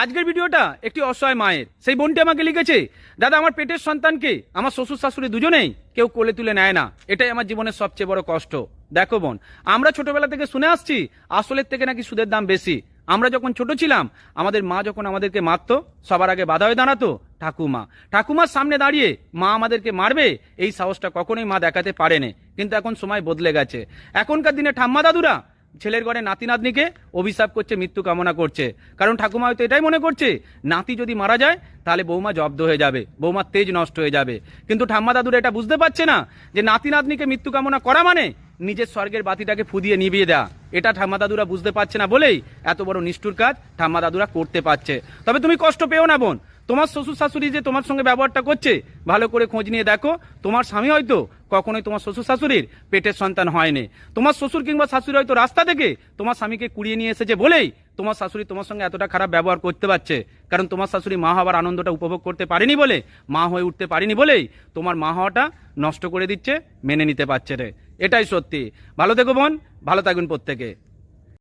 আজকের ভিডিওটা একটি অসহায় মায়ের। সেই বোনটি আমাকে লিখেছে, দাদা আমার পেটের সন্তানকে আমার শ্বশুর শাশুড়ি দুজনেই কেউ কোলে তুলে নেয় না, এটাই আমার জীবনের সবচেয়ে বড় কষ্ট। দেখো বোন, আমরা ছোটবেলা থেকে শুনে আসছি আসলের থেকে নাকি সুদের দাম বেশি। আমরা যখন ছোট ছিলাম আমাদের মা যখন আমাদেরকে মারতো সবার আগে বাধা হয়ে দাঁড়াতো ঠাকুমা। ঠাকুমার সামনে দাঁড়িয়ে মা আমাদেরকে মারবে এই সাহসটা কখনোই মা দেখাতে পারেনি। কিন্তু এখন সময় বদলে গেছে। এখনকার দিনে ঠাম্মা দাদুরা ছেলের ঘরে নাতি নাতনিকে অভিশাপ করছে, মৃত্যু কামনা করছে। কারণ ঠাকুমা হয়তো এটাই মনে করছে নাতি যদি মারা যায় তাহলে বৌমা জব্দ হয়ে যাবে, বৌমার তেজ নষ্ট হয়ে যাবে। কিন্তু ঠাম্মা দাদুরা এটা বুঝতে পারছে না যে নাতি নাতনিকে মৃত্যু কামনা করা মানে নিজের স্বর্গের বাতিটাকে ফুদিয়ে নিভিয়ে দেয়া। এটা ঠাম্মা দাদুরা বুঝতে পারছে না বলেই এত বড় নিষ্ঠুর কাজ ঠাম্মা দাদুরা করতে পারছে। তবে তুমি কষ্ট পেও না বোন, তোমার শ্বশুর শাশুড়ি যে তোমার সঙ্গে ব্যবহারটা করছে ভালো করে খোঁজ নিয়ে দেখো। তোমার স্বামী হয়তো কখনোই তোমার শ্বশুর শাশুড়ির পেটের সন্তান হয়নি। তোমার শ্বশুর কিংবা শাশুড়ি হয়তো রাস্তা থেকে তোমার স্বামীকে কুড়িয়ে নিয়ে এসেছে বলেই তোমার শাশুড়ি তোমার সঙ্গে এতটা খারাপ ব্যবহার করতে পারছে। কারণ তোমার শাশুড়ি মা হওয়ার আনন্দটা উপভোগ করতে পারেনি বলে, মা হয়ে উঠতে পারেনি বলেই তোমার মা হওয়াটা নষ্ট করে দিচ্ছে, মেনে নিতে পারছে রে। এটাই সত্যি। ভালো থেকো বোন, ভালো থাকবেন প্রত্যেকে।